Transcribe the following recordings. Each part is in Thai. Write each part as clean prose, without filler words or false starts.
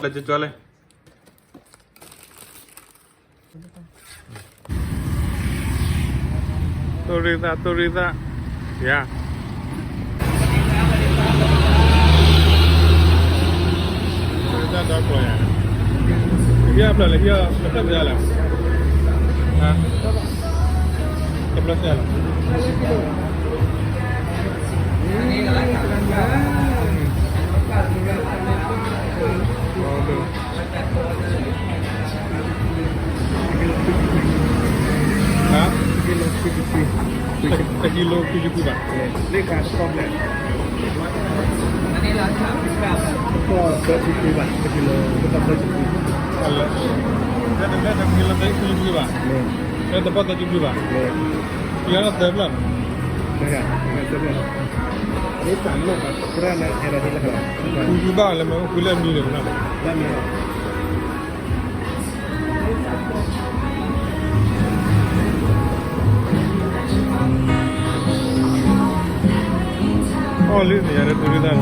Lanjut jual Turita ya Turita dah keluar ya dia apa lagi dia berapa jalan ah 11 jalan Hah? Sekilo 70 bang. Ini kas komplek. Ini lah kok 70 bang sekilo tetap 70. Kalau ada kilo 70 bang. Saya dapat 70 bang. Iya lah berapa? Enggak sebenarnya. Ini sama kan, kurang era di lah. 70 bang lah mau kuliah ni lah. Oh, lihat ni ada tulisan.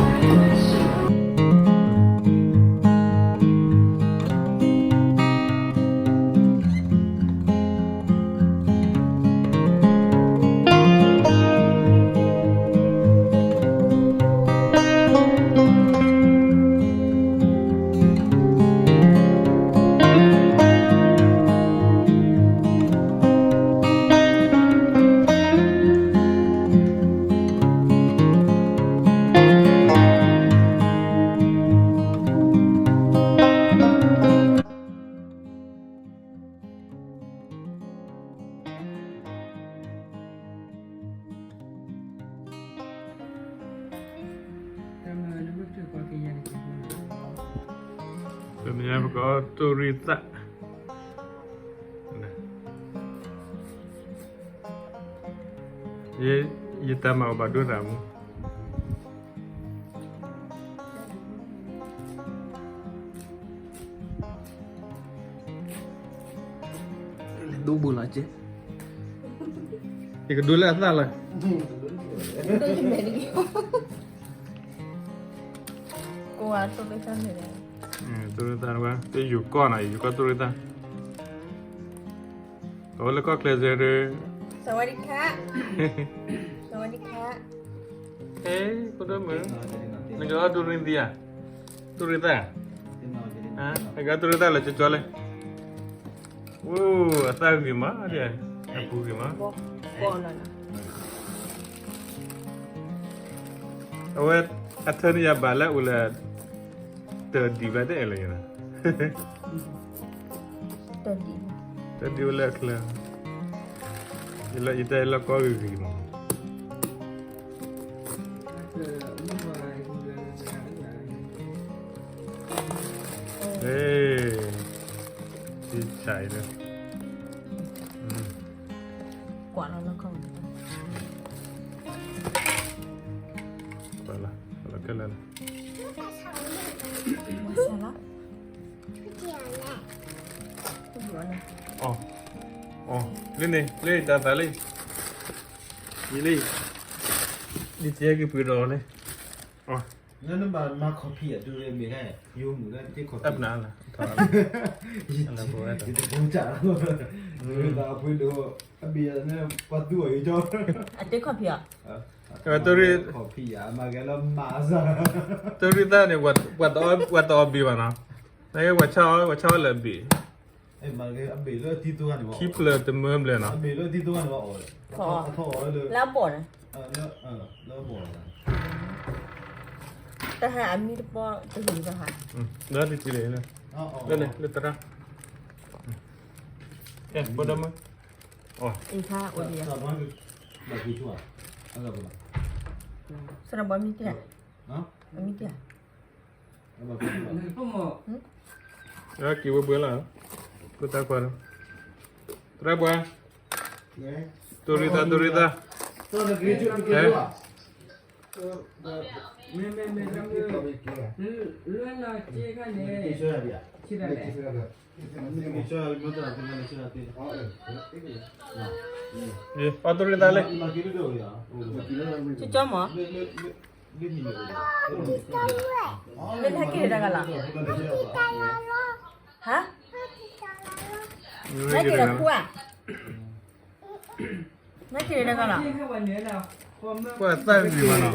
Sebenarnya berkau turita. Ye, kita mau badu ramu. Double aja. Ikut dulu asal lah. Kuat tulisan ni. Turita apa? Itu yuko na, yuko turita. Kau lekok lezer. สวัสดีค่ะ สวัสดีค่ะ Kau dah mana? Negara turun dia. Turita. Ah, negara turita lah cuci le. Wow, asal gimana dia? Aku gimana? ก่อนแล้วนะ Awak athar ya bala ulat terdibat ada lah. ตัวดี Tadi ulat lah. Ila kita ila kau gimana? Si cai le. กว่าแล้วก็ Bala, bala kelan. มาซาลาตัวนี้ Oh, oh, ni, dah dah le. Ini, ni dia ke piro le. Oh, นั่นบ้านมาคอฟี่อ่ะดูเลยมีแค่ยูหมูนั่นที่คอฟี่ ab na lah. Alah buat. ที่จะพูดจ้าเราพูดดูเบียร์เนี่ยปัดด้วยจ้า อันเด็กข้าวเปียก คอฟี่อ่ะมาแกแล้วมาซะ Turita ni buat obi mana? Naya buat caw lebih. ไอ้มาแกเบียร์แล้วที่ตัวกันวะ Keep le temem le na. เบียร์แล้วที่ตัวกันวะอ๋อพอเลย แล้วบ่น แล้วบอกนะ แต่หามีดปอจะหินจะหา Dah di sini le. อ๋อ Le terang. Bodoh mah. Oh, อีท่าโอเดีย สามารถแบบที่ชั่วอะไรบ้าง สนามบอลมีเตี้ย ฮะ มันมีเตี้ย แบบที่ชั่ว ya kiwa bola. Kita kuat. Berapa? Turita. ตัวนักเรียนจุดเกี่ยวกับ ไม่เรื่องเราเจ๊กันเนี่ย ที่ช่วยอะไรอ่ะ ที่ไหน ที่ช่วยไม่ต้องทำอะไรช่วยอะไรอ๋อ Ye, turita le. มากินด้วยอ่ะ ชื่อจ้อมเหรอ เล่นแท็กกี้ได้กันเหรอฮะแท็กกี้ได้คู่อ่ะแท็กกี้ได้กันเหรอ เปิดใต้อยู่มาเนาะ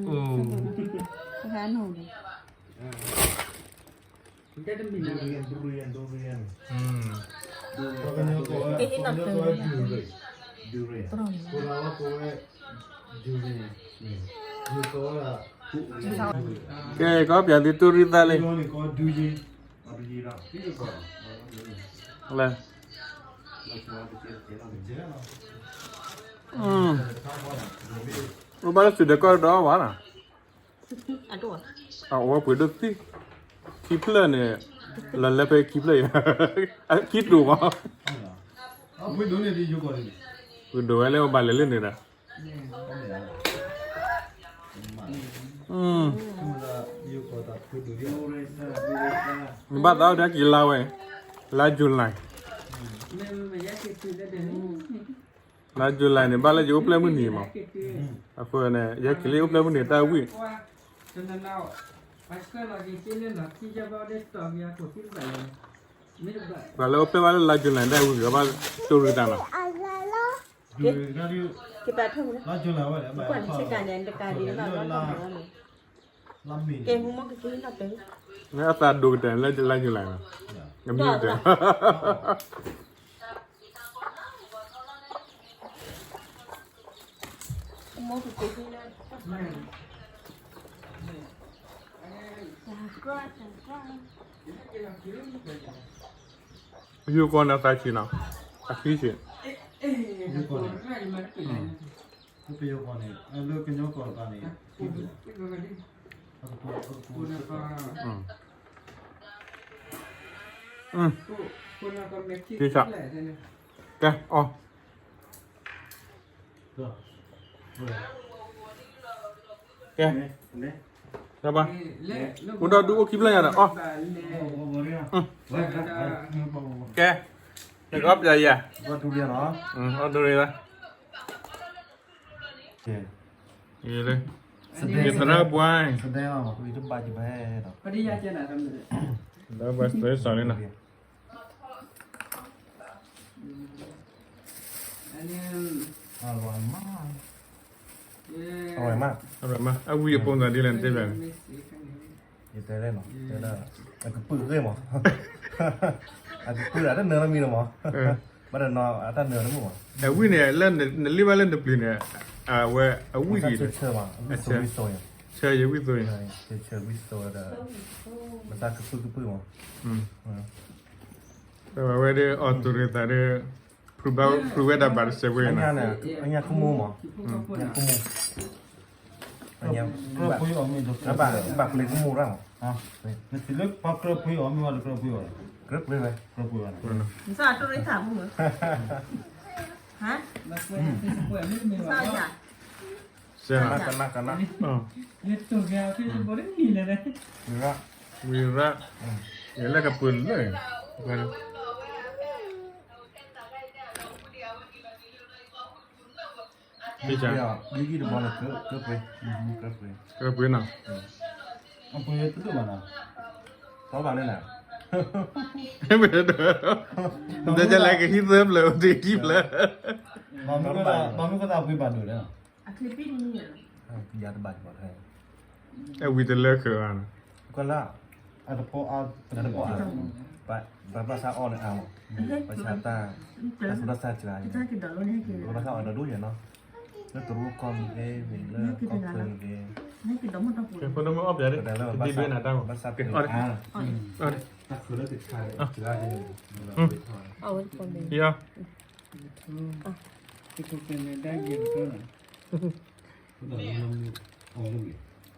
โอ้ ร้านหนู อืม กินที่ตัดตึง durian ตรงนี้ Purawa kowe durian Yuko là แกก็เปลี่ยนที่ตุริตาเลย Yuko ni ko durian Abhijira Yuko อะไรรู้บ้างสุดเด็กก็รอวะน่ะ อ่ะตัว ว่าเปิดดูสิคลิปเลยเนี่ยแล้วแล้วไปคลิปเลยคิดดูมั้ง Apa durian di Yuko ni คุณดูอะไรมาบัลเล่นเนี่ยนะMula Yuko tak ko durian บ้านเราได้กี่ลาเว้ยลาจุลไลลาจุลไลเนี่ยบ้านเราจะอุปเลมันนี่มั้งอ่ะเพื่อนเนี่ยอยากกินเลยอุปเลมันนี่ตาวิ่ง บ้านเราอุปเลมันลาจุลไลได้วิ่งกับบ้านตุริตานะ Durian ni กี่แปดทุ่มนะ la jun la wa le ก่อนที่การเรียนการดีแล้วเราต้องทำอะไร la mi เกมมันก็กินตัดตึง เนี่ยตาดูแต่ลาจุลไลนะยังไม่รู้แต่ มันก็กินเลย อยู่ก่อนนะตาชินะอาคิชิ Yuko ni Ko pe Yuko ni lo ke Yuko ka ni Aku ที่จะแกอ๋อ แกได้ปะกูดอดูคลิปอะไรอ่ะอ๋อแกเด็กอ๊อฟใหญ่ใหญ่ Ko durian ah อ๋อดูเลยนะ Okay นี่เลยมีสาระบ้วย Sedang lah aku itu baju baik tau แล้วไปสอนเลยนะ อร่อยมาก อร่อยมากเอาวิวปนกันดีเลยเจ๊แบบ อย่าเตะเล่นหรอเตะได้อันก็ปื้อเลยหมออันก็ปื้ออันเนื้อมีหรอหมอมันนอนอันเนื้อแล้วมั้ง เอาวิเนี่ยเล่นเนี่ยรีบเล่นตัวปลีเนี่ยเว้ยเอาวิดี เชื่อมาวิโซวิโซย เชื่อยังวิตัว เชื่อวิโซเด้อมันตาก็ปื้อหมอ แต่ว่าเว้ยเดี๋ยวออตัวเรื่องแต่เดี๋ยวพรูเวดาบาร์เซเว่ อัน น นี้ นะ เนี่ยอันนี้คุ้มหมออันนี้คุ้มอันนี้ก็คุยออกมีดูแล้วบากเลยคุ้มร่างอ่ะนี่คือเลือกพักกระพุ้ยออกมีว่ากระพุ้ยออกกระพุ้ยเลยกระพุ้ยอะไร มึงสาตัวเลยถามมึงเหรอฮะสาจ้ะ ใช่ไหม กันนะ อ๋อ มีละ วีระเห็นแล้วกับปืนเลยพี่จ๋า นี่กี่ตัวเลยกระพุ้ยกระพุ้ย กับปืนอ่ะ อันพุ้ยตัวตัวมันอ่ะสองบาทเลยนะ ไม่เป็นไรเดี๋ยวจะไล่กับฮิตเซิร์ฟเลยดีคลิปเลย บางมันก็ตาพุ้ยบาทดูเลยอ่ะ อะคลิปปิ้งนี่เหรอย าตบาทหมดให้ ไอ้วิเตอร์เลิกเขิน ก็ละอาจจะพอเอาแต่ละไปภาษาอ่อนเอาภาษาตาภาษาศาสตร์จีน จะกินดอกแล้วเนี่ยกิน ภาษาอ่อนเราดูอย่างเนาะแล้วตัวรู้คอมเอเวลเลอร์คอมเซอร์เอ นี่กินดอกมันต้องปวด เป็นคนต้องมาออฟอย่างนี้ดีด้วยนะตั้ง ภาษา เป็น เป็น ออด อ่า ออด ถ้าคือเราติดชายจีราเนี่ย เอาไว้คนเดียว เดี๋ยว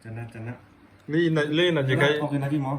จันนะ นี่เล่นนะจีไก่ โอเคนะพี่หมอ